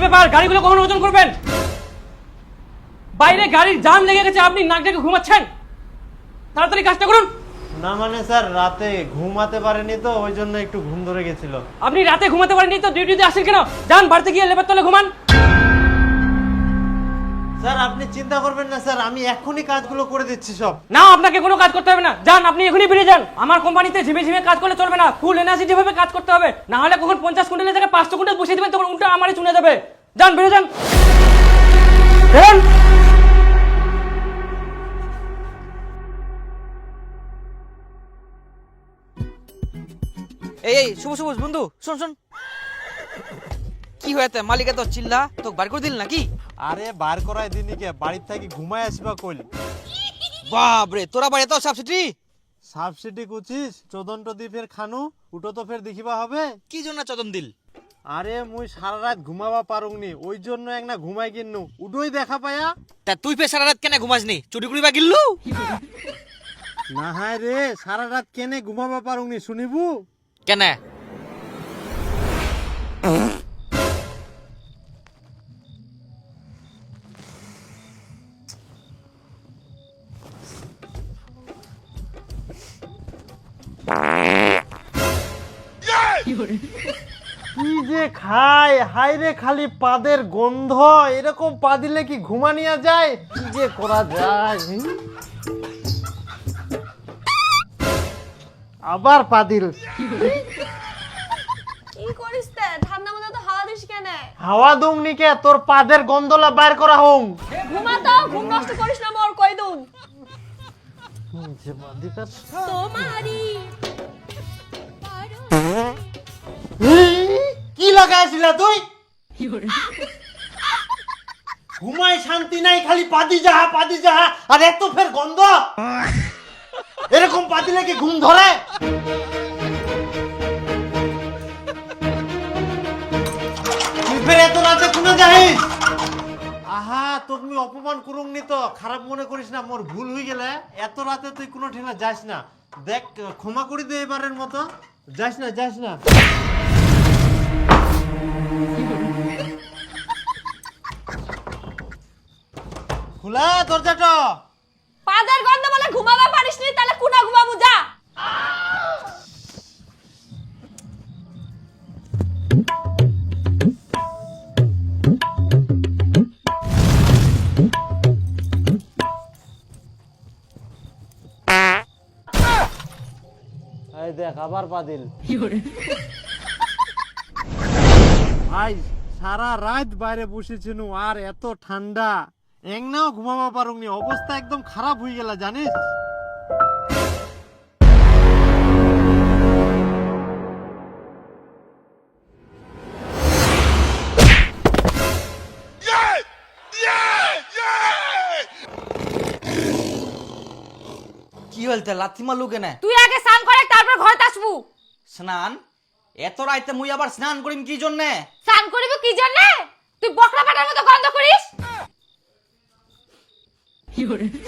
ব্যাপার? গাড়িগুলো কখন ওজন করবেন? বাইরে গাড়ির জাম লেগে গেছে, আপনি নাক ডেকে ঘুমাচ্ছেন। তাড়াতাড়ি কাজটা করুন। না মানে স্যার, রাতে ঘুমাতে পারেনি তো, ওই জন্য একটু ঘুম ধরে গেছিল। আপনি রাতে ঘুমাতে পারেননি তো ডিউটিতে আসেন কেন? যান বাড়িতে গিয়ে লেবার তলে ঘুমান। স্যার আপনি চিন্তা করবেন না স্যার, আমি এখনই কাজগুলো করে দিচ্ছি সব। না, আপনাকে কোনো কাজ করতে হবে না। যান, আপনি এখনই বেরিয়ে যান। আমার কোম্পানিতে ঝিমে ঝিমে কাজ করলে চলবে না, ফুল এনার্জি ভাবে কাজ করতে হবে। না হলে কখন 50 কুইন্টালের জায়গায় 500 কুইন্টাল বসিয়ে দেবেন, তখন উল্টো আমারই চুনে যাবে। যান, বেরিয়ে যান। বেরোন। এই শুভ শুভ বন্ধু, শোন শোন, কি হয়েছে? মালিকা তো চিল্লা তো বার করে দিল নাকি? আরে বার করাই দিনই কে, বাড়ির থেকে ঘুমায় আসবা কইল। বাপরে, তোরা বাড়ি তো সাবসিডি সাবসিডি কুচিস চোদনটো দি ফের খানু উটো তো ফের দেখিবা হবে। কি জন্য চদন দিল? আরে মুই সারা রাত ঘুমাবা পারুংনি, ওই জন্য এক না ঘুমাই কিন্নু উটোই দেখা পায়া। তা তুই ফের সারা রাত কেন ঘুমাসনি? চুরি করিবা গিল্লু? না হায় রে, সারা রাত কেনে ঘুমাবা পারুংনি শুনিবু? কেন? কি যে খায় হায় রে, খালি পাদের গন্ধ। এরকম পা দিলে কি ঘুমা নিয়া যায়? কি যে করা যায়? আবার পা দিল। কি করিস তে? ঠান্ডা মধ্যে তো হাওয়া দিস কেন? হাওয়া দুংনি কে, তোর পাদের গন্ধলা বাইর করা হোম। ঘুমা তো, ঘুম নষ্ট করিস না মোর, কই দুন। তোমারি কি লাগাইছিলা তুই? ঘুমাই শান্তি নাই, খালি পাদি যাহা আর এত ফের গন্ধ। এরকম পাদিলে কি ঘুম ধরে? তুই ফের এত রাতে কোনে যাইস? আহা, তোকে অপমান করুংনি তো, খারাপ মনে করিস না, মোর ভুল হয়ে গেলে। এত রাতে তুই কোনো ঠিনা যাস না, দেখ ক্ষমা করে দে এবারের মতো। যাস না। খোলা দরজাটা। পাদের গন্ধ বলে ঘুমাবা পারিস নি, তাহলে কুনা ঘুমাবো, যা। এই দেখ আবার পাদিল। ভাই সারা রাত বাইরে বসেছিল আর এত ঠান্ডা, একনাও ঘুমাবা পারুংনি, অবস্থা একদম খারাপ হয়ে গেল জানিস। কি হলতে লাথি মারলু কেন? তুই আগে স্নান করে তারপর ঘরে আসবু। স্নান? এত রাইতে মুই আবার স্নান করিম কি জন্য? স্নান করিব কি জন্য? তুই বকরা পাটার মতো গন্ধ করিস।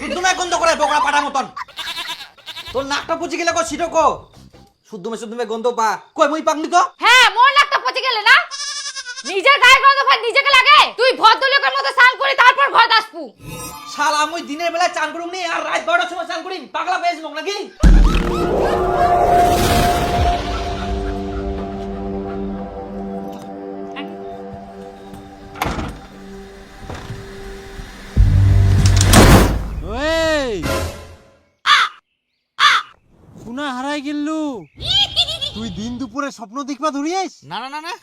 শুদ্ধ না গন্ধ করে বকরা পাটার মতন। তোর নাকটা পচি গেলে কো সিটো কো? শুদ্ধ মে গন্ধ পা কই মুই পাকনি তো? হ্যাঁ, মোর লাগটা পচে গেলে না? নিজের গায়ে গন্ধ ভাই নিজেকে লাগে। তুই ভদ্রলোকের মতো স্নান করে তারপর ঘরে আসবু। শালা মুই দিনের বেলা চান করুম নি আর রাত 12টার সময় চান করিম? পাগলা পেয়েছ মোক নাকি? ওই শোনা হারাই গেললু। তুই দিন দুপুরে স্বপ্ন দেখবা ধরিয়াস? না না না না,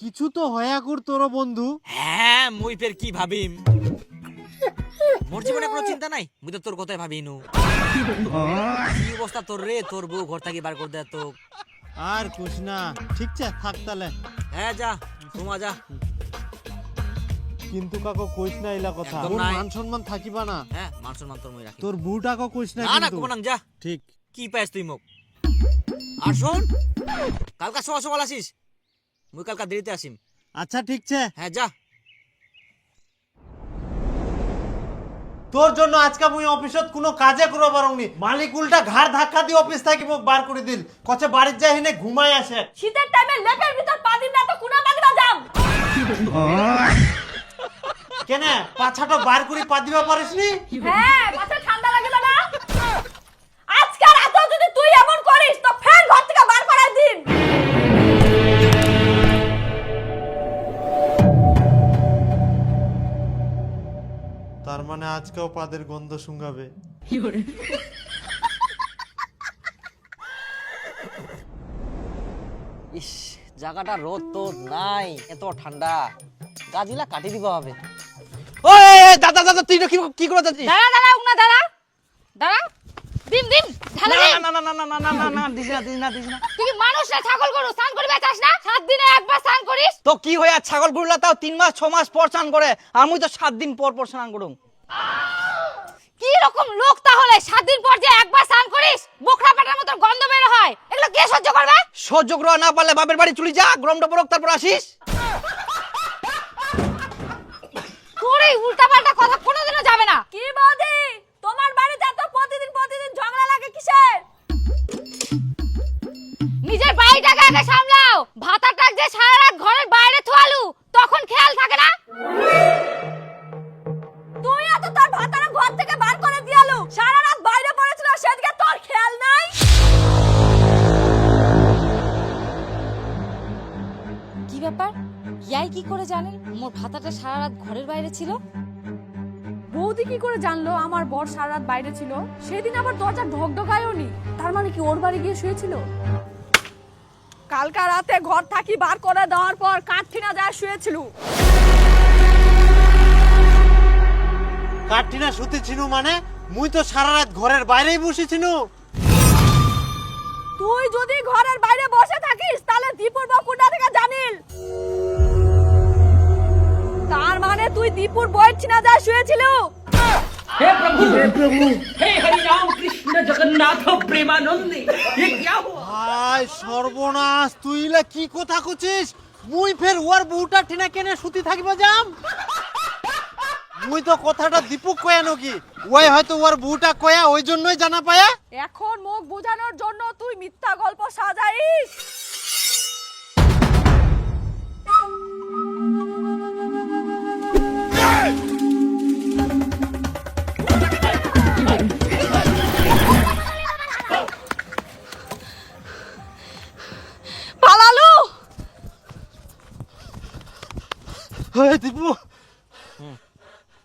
কিছু তো হয়া কর তোর বন্ধু। হ্যাঁ মুই ফের কি ভাবিম? মোর জীবনে কোনো চিন্তা নাই, মুই তো তোর কথাই ভাবিনু। কি অবস্থা তোর রে? তোর বউ ঘর থেকে বার করে দেয় তো। আর কুছ না, ঠিক আছে থাক তাহলে। হ্যাঁ যা, ঘুমা যা। কিন্তু কাকো কইস না ইলা কথা, একদম তোর নাই। মান সম্মান থাকিবা না। হ্যাঁ মান সম্মান তোর মই রাখি। তোর বউটাকে কইস না না না কিন্তু। কুমানাং যা। ঠিক। কি পাইস তুই মোক? আর শোন, কালকা সকাল আসিস, মুই কালকা দেরিতে আসিম। আচ্ছা ঠিক আছে। হ্যাঁ যা। তোর জন্য আজকে মুই অফিসত কোনো কাজে করব পারুংনি, মালিক উল্টা ঘাড় ধাক্কা দিয়ে অফিস থেকে মোক বার করে দিল, কছে বাড়ির যাই হেনে ঘুমাই আসে। শীতের টাইমে লেপের ভিতর পা দিন না তো কুনা পাগলা যাম। কেন পাছাটা বার করে পা দিবা পারিসনি? হ্যাঁ মাথা ঠান্ডা লাগে না আজকে রাতেও যদি তুই এমন করিস তো ফের ঘর থেকে বার করার দিন। তার মানে আজকেও পাদের গন্ধ শুঙ্গাবে। ইস, জায়গাটা রোদ তো নাই, এত ঠান্ডা, গাছগুলা কাটি দিবা হবে। ওই দাদা দাদা, তুই কি করে যাচ্ছিস? দাঁড়া দাঁড়া উনা দাঁড়া দাঁড়া দিম দিম ঢালা না দিম। না না না না না না না, দিস না দিস না দিস না। তুই কি মানুষ না ছাগল গরু স্নান করবি চাস না? 7 দিনে একবার স্নান করিস। তো কি হইয়া ছাগল গরুলা তাও 3 মাস 6 মাস পর স্নান করে, আর মুই তো 7 দিন পর পর স্নান করুম। কি রকম লোক তাহলে 7 দিন পর যে একবার স্নান করিস বোকরা পাটার মতো গন্ধ বের হয়, এগুলো কে সহ্য করবে? সহ্য করা না পারলে বাপের বাড়ি চলে যা, গরমটা পড়ক তারপর আসিস। তোর এই উল্টাপাল্টা কথা কোনোদিনও যাবে না। কি বৌদি তোমার বাড়িতে এত প্রতিদিন ঝগড়া লাগে কিসের? নিজের বাড়িটাকে আগে সামলাও। ভাতাটা যে সারা রাত ঘরের বাইরে থুয়ালু তখন খেয়াল থাকে না? তুই এত তোর ভাতারা ঘর থেকে বার করে দিয়ালু, সারা রাত বাইরে পড়েছিল সেদিকে তোর খেয়াল নাই? কি ব্যাপার? ইয়াই কি করে জানেন মোর ভাতাটা সারা রাত ঘরের বাইরে ছিল? বৌদি কি করে জানলো আমার বর সারা রাত বাইরে ছিল? সেদিন আবার দরজা ঢকঢকায়ওনি, তার মানে কি ওর বাড়ি গিয়ে শুয়েছিল? কালকা রাতে ঘর থাকি বার করে দেওয়ার পর কাঠঠিনা যায় শুয়েছিল। কাটিনা শুতে ছিনু মানে? মুই তো সারা রাত ঘরের বাইরেই বসেছিনু। তুই যদি ঘরের বাইরে বসে থাকিস তাহলে দীপুর বউ কোনটা থেকে জানিল? তার মানে তুই দীপুর বউয়ের ছিনা যায় শুয়েছিল? हे प्रभु हे हरि राम कृष्ण जगन्नाथ प्रेमानंद ये क्या हुआ? হায় সর্বনাশ, তুই ইলা কি কথা কছিস? মুই ফের ওর বউটা ঠিনা কেনে শুতি থাকিবা যাম? মুই তো কথাটা দীপক কয়া নকি, ওই হয়তো ওর বউটা কয়া ওই জন্যই জানা পায়া। এখন মুখ বোঝানোর জন্য তুই মিথ্যা গল্প সাজাইস। পালালু। হে দীপু,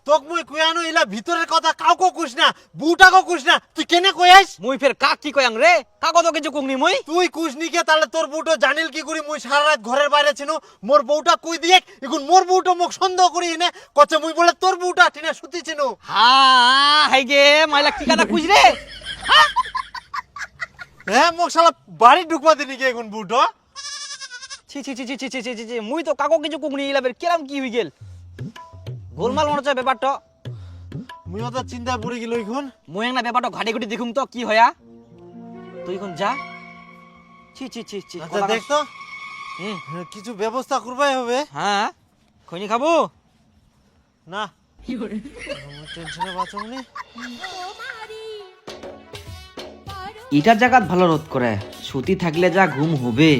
তোক মুই কয়ানো ইলা ভিতরের কথা কাউকে কইস না, বউটাকে কইস না, তুই কেনে কয়াস? মুই ফের কাক কি কয়াং রে? কাকো কিছু কুকনি মুই। তুই কুসনি কে তাহলে তোর বউটা জানিল কি করি মুই সারা রাত ঘরের বাইরে ছিল? মোর বউটা কই দিয়ে এখন মোর বউটা মুখ সন্দেহ করি এনে কচ্ছে মুই বলে তোর বউটা ঠিনা শুতি ছিল। হ্যাঁ হাই গে মাইলা কি কথা কইছ রে? হ্যাঁ মোক শালা বাড়ি ঢুকবা দিনি কে এখন বউটা? ছি ছি ছি ছি ছি ছি ছি ছি, মুই তো কাকো কিছু কুকনি, ইলা ফের কেরাম কি হই গেল? গোলমাল মনে হচ্ছে ব্যাপারটা। মুইও তো চিন্তা পড়ে গেল এখন। মুই না ব্যাপারটা ঘাটি ঘুটি দেখুম তো কি হয়া। তুই এখন যা। ছি ছি ছি ছি, আচ্ছা দেখ তো, হুম, কিছু ব্যবস্থা করবাই হবে। হ্যাঁ খৈনি খাবো না টেনশনে বাঁচবনি। ইটার জায়গাত ভালো রোদ করে, সুতি থাকলে যা ঘুম হবে।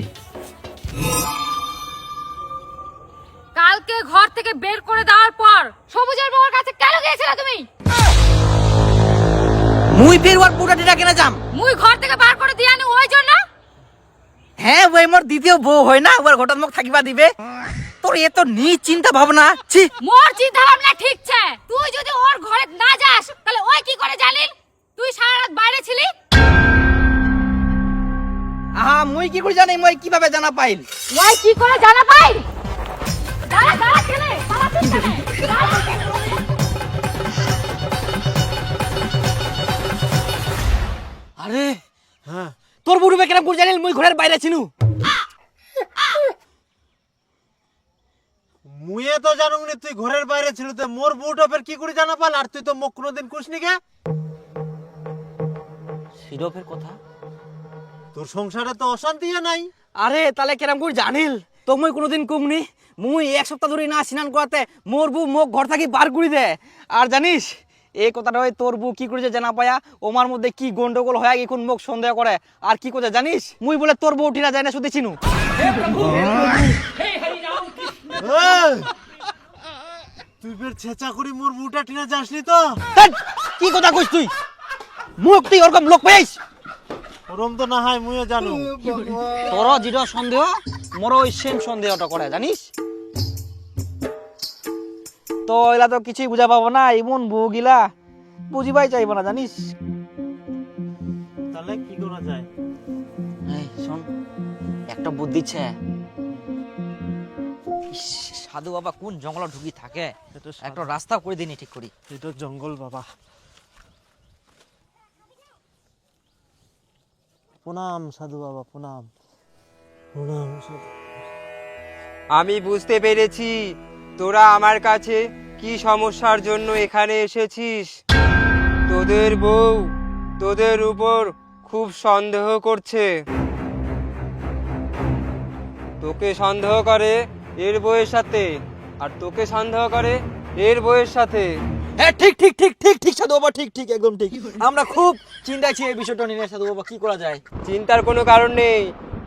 কালকে ঘর থেকে বের করে দেওয়ার পর সবুজের বউর কাছে কেন গিয়েছিলে তুমি? মুই ফের ওর পুরা ডিটা কেনা যাম। মুই ঘর থেকে বার করে দিয়ানি ওই জন্য। হ্যাঁ ওই মোর দ্বিতীয় বউ হয় না, ওর ঘটন মুখ থাকিবা দিবে। তোর এত নিজ চিন্তা ভাবনা, ছি। মোর চিন্তা ভাবনা ঠিক আছে, তুই যদি ওর ঘরে না যাস তাহলে ওই কি করে জানিল তুই সারা রাত বাইরে ছিলি? আহা মুই কি করে জানি, মুই কিভাবে জানা পাইল? ওই কি করে জানা পাই? দাঁড়া দাঁড়া ছেলে, দাঁড়া তুই ছেলে, দাঁড়া। আরে হ্যাঁ তোর বুড়ুবে কেন করে জানিল মুই ঘরের বাইরে ছিনু? মুইয়ে তো জানুনি তুই ঘরের বাইরে ছিল, তো মোর বউটা ফের কি করে জানা পাল? আর তুই তো মুখ কোনোদিন কুসনি কে? সিরফের কথা। তোর সংসারে তো অশান্তি নাই। আরে তাহলে কেরাম করে জানিল? তো মুই কোনোদিন কমনি। মুই এক সপ্তাহ ধরে না স্নান করাতে মোর বউ মুখ ঘর থাকি বার করে দে। আর জানিস এই কথাটা ওই তোর বউ কি করেছে জানা পায়া, ওমার মধ্যে কি গন্ডগোল হয় এখন মুখ সন্দেহ করে। আর কি করছে জানিস, মুই বলে তোর বউ ঠিনা যায় না শুধু চিনু। हे प्रभु हे हरि राम कृष्ण এই, তুই ফের ছেঁচা করি মোর বুটা টিনা যাসনি তো? ধ্যাৎ, কি কথা কইস তুই? মুখ তুই ওরকম লোক পাইস? ওরম তো না হয় মুইও জানো। তোর যেটা সন্দেহ মোর ওই সেম সন্দেহটা করে জানিস। তো এলা তো কিছুই বুঝা পাবো না, এমন বউ গিলা বুঝিবাই চাইবো না জানিস। তাহলে কি করা যায়? এই শোন, একটা বুদ্ধি ছে। ইস, সাধু বাবা কোন জঙ্গল ঢুকি থাকে, এটা একটা রাস্তা করে দিনি ঠিক করি। এটা জঙ্গল বাবা। প্রণাম সাধু বাবা, প্রণাম প্রণাম সাধু। আমি বুঝতে পেরেছি তোরা আমার কাছে কি সমস্যার জন্য এখানে এসেছিস। তোদের বউ তোদের উপর খুব সন্দেহ করছে। তোকে সন্দেহ করে এর বউয়ের সাথে, আর তোকে সন্দেহ করে এর বউয়ের সাথে। হ্যাঁ ঠিক ঠিক ঠিক ঠিক ঠিক সাধু বাবা, ঠিক ঠিক একদম ঠিক। আমরা খুব চিন্তায় ছি এই বিষয়টা নিয়ে সাধু বাবা, কি করা যায়? চিন্তার কোনো কারণ নেই,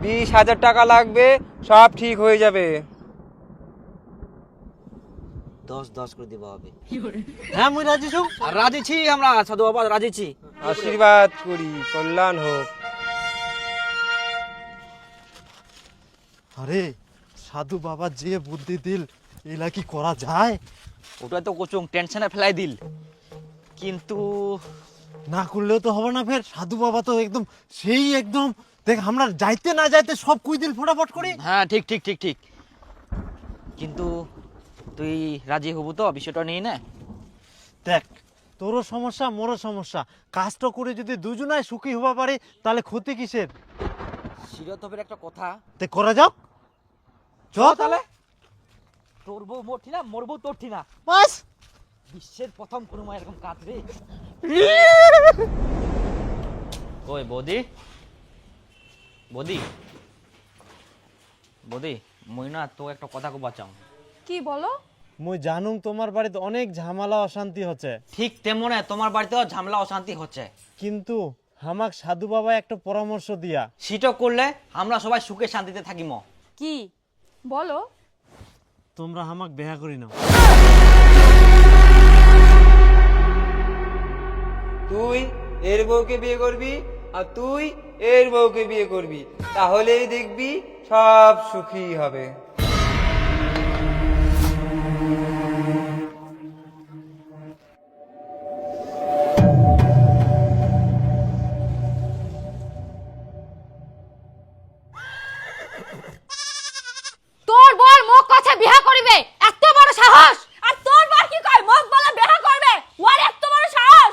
20,000 টাকা লাগবে, সব ঠিক হয়ে যাবে। 10 করে দিবা হবে। হ্যাঁ মুই রাজি ছু। আর রাজি ছি আমরা সাধু বাবা, রাজি ছি। আশীর্বাদ করি, কল্যাণ হোক। আরে সাধু বাবা যে বুদ্ধি দিল, এলা কি করা যায়? ওটা তো কোচং টেনশনে ফেলাই দিল, কিন্তু না করলেও তো হবে না। ফের সাধু বাবা তো একদম সেই একদম দেখ, আমরা যাইতে না যাইতে সব কুই দিল ফটাফট করে। হ্যাঁ ঠিক ঠিক ঠিক ঠিক। কিন্তু তুই রাজি হবু তো বিষয়টা নিয়ে না? দেখ, তোরও সমস্যা মোরও সমস্যা, কাজটা করে যদি দুজনায় সুখী হবা পারে তাহলে ক্ষতি কিসের? শিরতবের একটা কথা, তে করা যাক। চ তাহলে। তোর বউ মোর ঠিনা, মোর বউ তোর ঠিনা, বাস। বিশ্বের প্রথম কোনো মা এরকম কাজ রে। ওই বৌদি, বৌদি, বৌদি, মই না তো একটা কথা কো বাঁচাও। কি বলো? মুই জানুম তোমার বাড়িতে অনেক ঝামেলা অশান্তি হচ্ছে, ঠিক তেমন তোমার বাড়িতেও ঝামেলা অশান্তি হচ্ছে, কিন্তু হামাক সাধু বাবা একটা পরামর্শ দিয়া। সেটা করলে আমরা সবাই সুখে শান্তিতে থাকিম। কি বলো? তোমরা হামাক বেহা করি নাও। তুই এর বউকে বিয়ে করবি আর তুই এর বউকে বিয়ে করবি, তাহলেই দেখবি সব সুখী হবে। তোর বর মুখ কথা বিয়া করিবে, এত বড় সাহস! আর তোর বর কি কয় মুখ বলে বিয়া করবে? ওর এত বড় সাহস!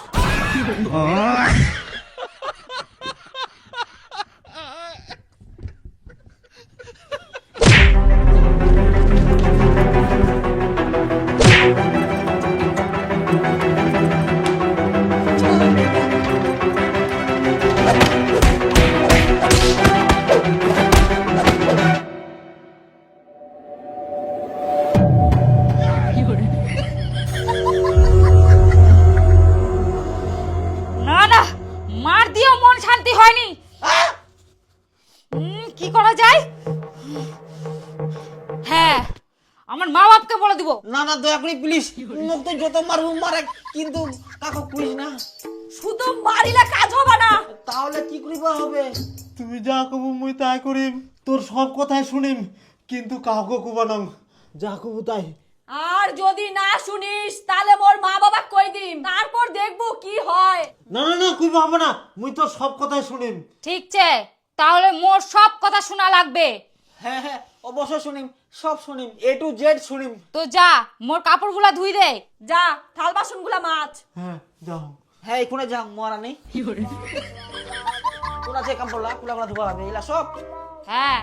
না না, মার দিয়েও মন শান্তি হয়নি। কি করা যায়? হ্যাঁ, আমার মা বাপকে বলে দিব। না না দয়া করে প্লিজ, মুখ তো যত মারবো মারে, কিন্তু কাকু করিস না। শুধু মারিলে কাজ হবে না। তাহলে কি করিবা হবে? তুমি যা কবু মুই তাই করিম, তোর সব কথাই শুনিম, কিন্তু কাউকে কুবা নাম। যা কবু তাই। আর যদি না শুনিস তাহলে মোর মা বাবা কই দিম, তারপর দেখবো কি হয়। না না না, কুবা হবে না, মুই তোর সব কথাই শুনিম। ঠিক আছে, তাহলে মোর সব কথা শোনা লাগবে। হ্যাঁ হ্যাঁ অবশ্যই শুনিম, সব শুনিম, A to Z শুনিম। তো যা, মোর কাপড়গুলা ধুই দে, যা থাল বাসনগুলা মাছ। হ্যাঁ যাও। হ্যাঁ এখানে যা মরা নেই, কোন আছে কাম পড়লা কুলা কুলা ধোয়া হবে এলা সব। হ্যাঁ,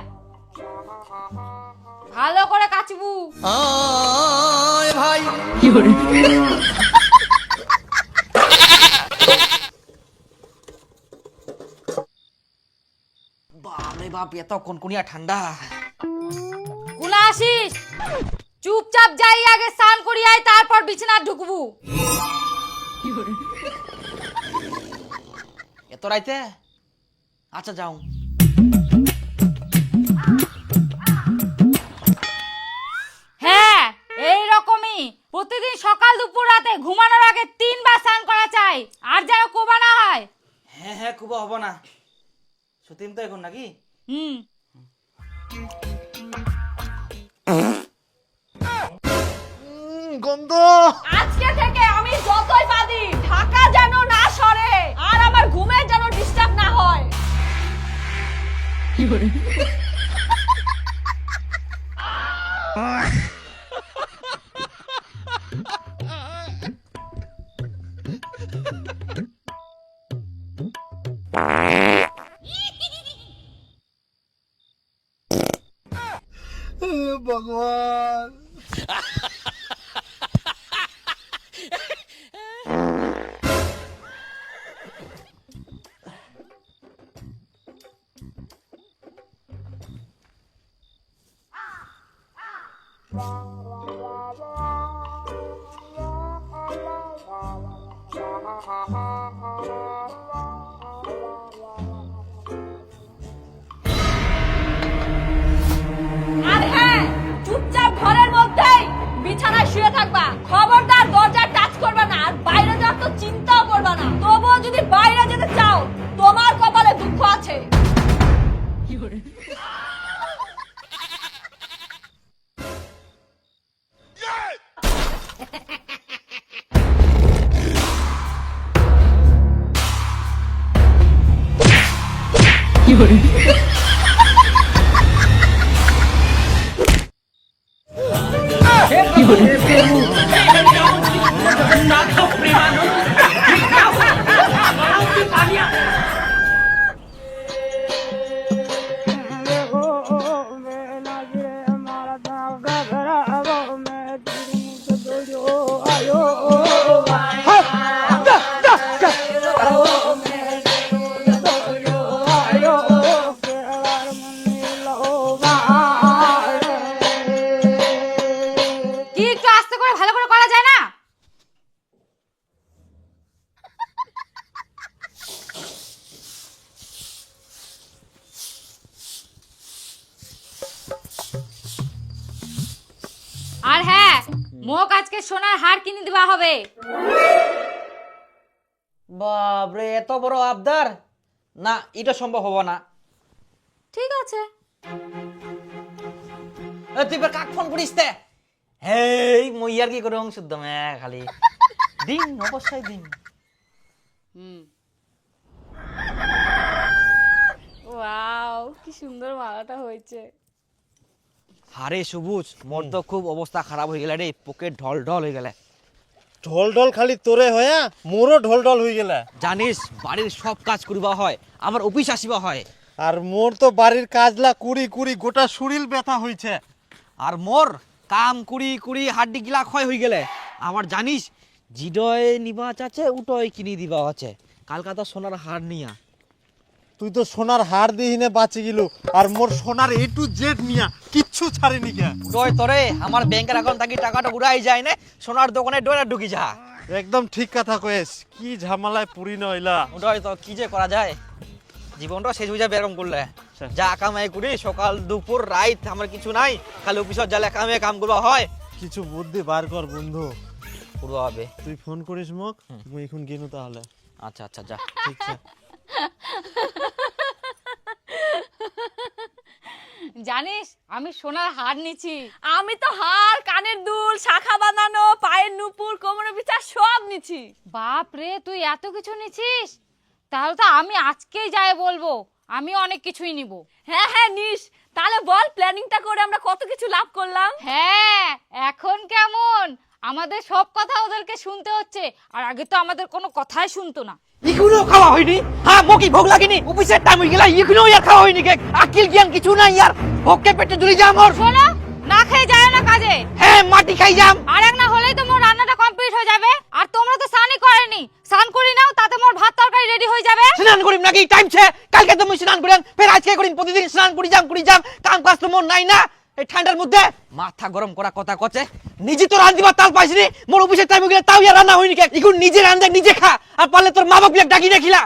ভালো করে কাচবু। ভাই বাপরে বাপ, এত কনকনিয়া ঠান্ডা। কুলা আসিস, চুপচাপ যাই আগে স্নান করি আয়, তারপর বিছানা ঢুকবু। এত রাইতে? আচ্ছা যাও। হ্যাঁ প্রতিদিন সকাল দুপুর রাতে ঘুমানোর আগে 3 বার স্নান করা চাই, আর যেন কোবা না হয়। হ্যাঁ হ্যাঁ কুবা হবো না, সতীন তো এখন নাকি? হুম। গন্ধ। আজকে থেকে আমি যতই বাদি ঢাকা যেন না সরে, আর আমার ঘুমের যেন ডিস্টার্ব না হয়। ভগবান। আর হ্যাঁ, চুপচাপ ঘরের মধ্যেই বিছানায় শুয়ে থাকবা। খবরদার দরজা টাচ করবে না, আর বাইরে যাওয়ার তো চিন্তাও করবে না। তবুও যদি বাইরে যেতে চাও, তোমার কপালে দুঃখ আছে। কি একটু আস্তে করে ভালো করে করা যায় না? আর হ্যাঁ, মোক আজকে সোনার হার কিনে দেওয়া হবে। বাপরে, এত বড় আবদার? না, এটা সম্ভব হবো না। ঠিক আছে। তুই এবার কাক ফোন করিস তে? হেই মই আর কি করে শুদ্ধ খালি দিন, অবশ্যই দিন। ওয়াও, কি সুন্দর মালাটা হয়েছে। আরে সবুজ, মোর তো খুব অবস্থা খারাপ হয়ে গেল রে, পকেট ঢল ঢল হয়ে গেলে। ঢোল ঢোল খালি তোরে হয়া মোরও ঢোল ঢোল হয়ে গেলে। জানিস, বাড়ির সব কাজ করিবা হয়, আমার অফিস আসিবা হয়। আর মোর তো বাড়ির কাজলা কুড়ি কুড়ি গোটা শরীর ব্যথা হইছে। আর মোর কাম কুড়ি কুড়ি হাড্ডি গিলা ক্ষয় হয়ে গেলে। আবার জানিস, জিডয় নিবা চাচ্ছে, উটয় কিনি দিবা আছে। কালকা তো সোনার হার নিয়া। তুই তো সোনার হার দিহিনে বাঁচি গেলু, আর মোর সোনার A to Z নিয়া কিচ্ছু ছাড়েনি কে। উটয় তোরে আমার ব্যাংকের অ্যাকাউন্ট থাকি টাকাটা উড়াই যায় না, সোনার দোকানে ডোরা ঢুকি যা। একদম ঠিক কথা কয়েস, কি ঝামেলায় পুরি নইলা। উটয় তো কি যে করা যায়, জীবনটা শেষ হয়ে যাবে এরকম করলে। যা কামাই করি সকাল দুপুর রাত, আমার কিছু নাই, খালি অফিসত জালে কামে কাম করবা হয়। কিছু বুদ্ধি বার কর বন্ধু। পুরো হবে। তুই ফোন করিস মোক, মুই এখন গেনু তাহলে। আচ্ছা আচ্ছা, যা। ঠিক আছে। জানিস, আমি সোনার হার নিছি। আমি তো হার, কানের দুল, শাখা বাঁধানো, পায়ের নুপুর, কোমরের বিচার সব নিছি। বাপ রে, তুই এত কিছু নিছিস? তাহলে তো আমি আজকেই যাই বলবো, আমি অনেক কিছুই নিব। হ্যাঁ হ্যাঁ নিস। তাহলে বল, প্ল্যানিংটা করে আমরা কত কিছু লাভ করলাম। হ্যাঁ, এখন কেমন? আমাদের সব কথা ওদেরকে শুনতে হচ্ছে, আর আগে তো আমাদের কোনো কথাই শুনতো না। এগুলো খাওয়া হয়নি? হ্যাঁ, মকি ভোগ লাগেনি, অফিসের টাইম হয়ে গেল, এগুলো ইয়ার খাওয়া হয়নি কে? আকিল জ্ঞান কিছু নাই ইয়ার, ভোগকে পেটে জুড়ি যা মোর। শোনো, না খেয়ে যায় না কাজে। হ্যাঁ, মাটি খাই যাম। আর এক না হলেই তো মোর রান্নাটা কমপ্লিট হয়ে যাবে। আর তোমরা তো স্নানই করেনি, স্নান করি নাও, তাতে মোর ভাত তরকারি রেডি হয়ে যাবে। স্নান করিম নাকি? টাইম ছে, কালকে তো মুই স্নান করিম, ফের আজকে করিম, প্রতিদিন স্নান করি যাম, কাম কাজ তো মোর নাই না এই ঠান্ডার মধ্যে। মাথা গরম করা কথা কচ্ছে, নিজে তো রান্ধিবার তাল পাইছিনি, মোর অফিসের টাইম হয়ে গেলে তাও ইয়ার রান্না হয়নি কে? এখন নিজে রান্ধে নিজে খা, আর পারলে তোর মা বাপ ডাকি দেখিলা।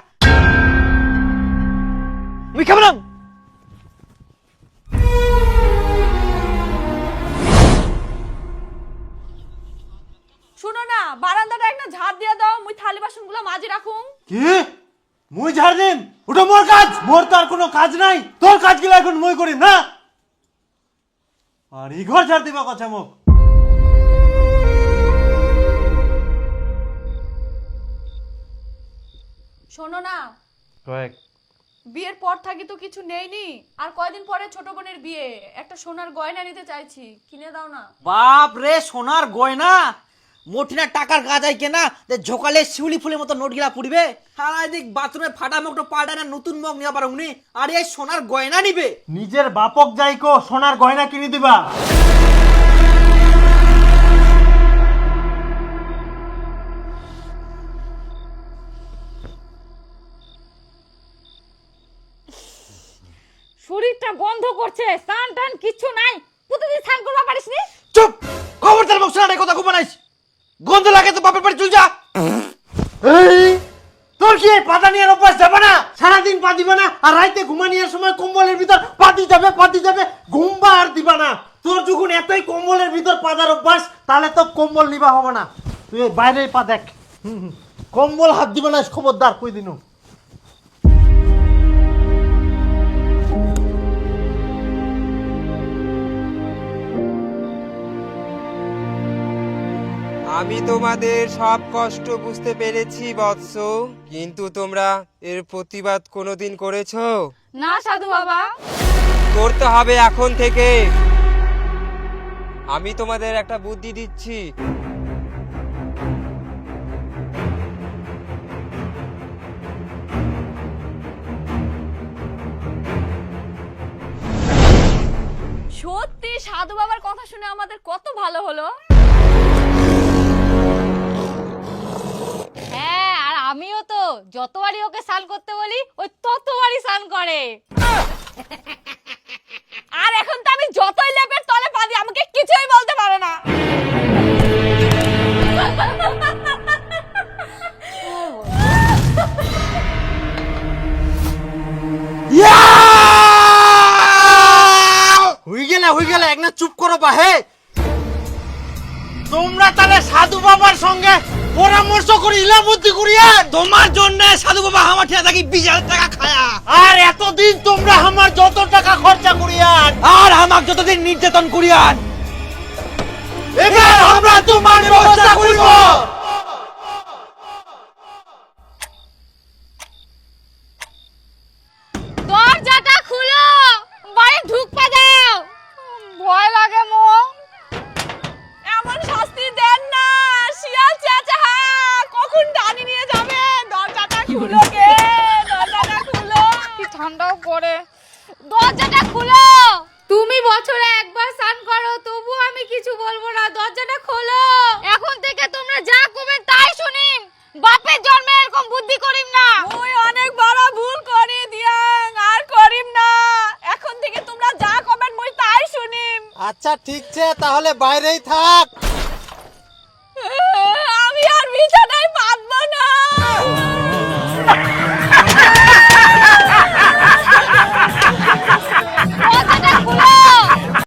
মুই খাবো না। শুনো না, বারান্দাটা একটা ঝাড় দিয়ে দাও, মুই থালি বাসনগুলো মাজি রাখুম। কি মুই ঝাড় দিম? ওটা মোর কাজ, মোর তো আর কোনো কাজ নাই। তোর কাজগুলো এখন মুই করিম না। আর এই ঘর ঝাড় দিবা কথা মুখ। শোনো না, কয়েক বিয়ের পর থাকি তো কিছু নেইনি, আর কয়দিন পরে ছোট বোনের বিয়ে, একটা সোনার গয়না নিতে চাইছি, কিনে দাও না। বাপ রে, সোনার গয়না মোটিনা টাকার গাজাই কেনা যে ঝোকালে শিউলি ফুলের মতো নোট গিলা পুড়িবে। আর এদিক বাথরুমে ফাটা মুখটা পাল্টায় না, নতুন মুখ নিয়ে পারো উনি, আর এই সোনার গয়না নিবে। নিজের বাপক যাইকো সোনার গয়না কিনে দিবা? শরীরটা গন্ধ করছে, স্নান টান কিচ্ছু নাই, প্রতিদিন স্নান করবা পারিস নি? চুপ, খবরদার মুখ শোনা কথা খুব বানাইস। গন্ধ লাগে তো বাপের বাড়ি চল যা। এই তোর কি এই পাতা নিয়ে অভ্যাস যাবে না? সারাদিন পা দিবা না, আর রাইতে ঘুমানিয়ার সময় কম্বলের ভিতর পাতি যাবে, ঘুমবা আর দিবা না। তোর যখন এতই কম্বলের ভিতর পাতার অভ্যাস, তাহলে তো কম্বল নিবা হবে না। তুই এই বাইরে পা দেখ। কম্বল হাত দিবা না, খবরদার কই দিনু। আমি তোমাদের সব কষ্ট বুঝতে পেরেছি বৎস, কিন্তু তোমরা এর প্রতিবাদ কোনোদিন করেছো? না সাধু বাবা। করতে হবে এখন থেকে। আমি তোমাদের একটা বুদ্ধি দিচ্ছি। সত্যি সাধু বাবার কথা শুনে আমাদের কত ভালো হলো। হ্যাঁ, আর আমিও তো যতবারই ওকে স্নান করতে বলি ওই ততবারই স্নান করে। আর এখন তো আমি যতই লেপের তলে পা দিই, আমাকে কিছুই বলতে পারে না। হই গেলে এক না চুপ করো বাহে। তোমরা তাহলে সাধু বাবার সঙ্গে পরামর্শ করি ইলা বুদ্ধি করিয়া তোমার জন্য সাধু বাবা আমার ঠিয়া থাকি 20,000 টাকা খায়া, আর এতদিন তোমরা আমার যত টাকা খরচা করিয়ান আর আমাক যতদিন নির্যাতন করিয়ান, এবার আমরা তোমার ব্যবস্থা করিব। দরজাটা খুলো, বাড়ি ঢুকতে দাও, ভয় লাগে মো। এমন শাস্তি দেন না, শিয়াল চেঁচা কখন টানি নিয়ে যাবে। দরজাটা খুলো গে, দরজাটা খুলো। কি ঠান্ডাও পড়ে, দরজাটা খুলো। তুমি বছরে একবার স্নান করো, তবু আমি কিছু বলবো না, দরজাটা খোলো। এখন থেকে তোমরা যা করবেন তাই শুনিম, বাপের জন্মে এরকম বুদ্ধি করিম না। ওই অনেক বড় ভুল করে দিয়াং, আর করিম না। এখন থেকে তোমরা যা করবেন মই তাই শুনিম। আচ্ছা ঠিক আছে, তাহলে বাইরেই থাক।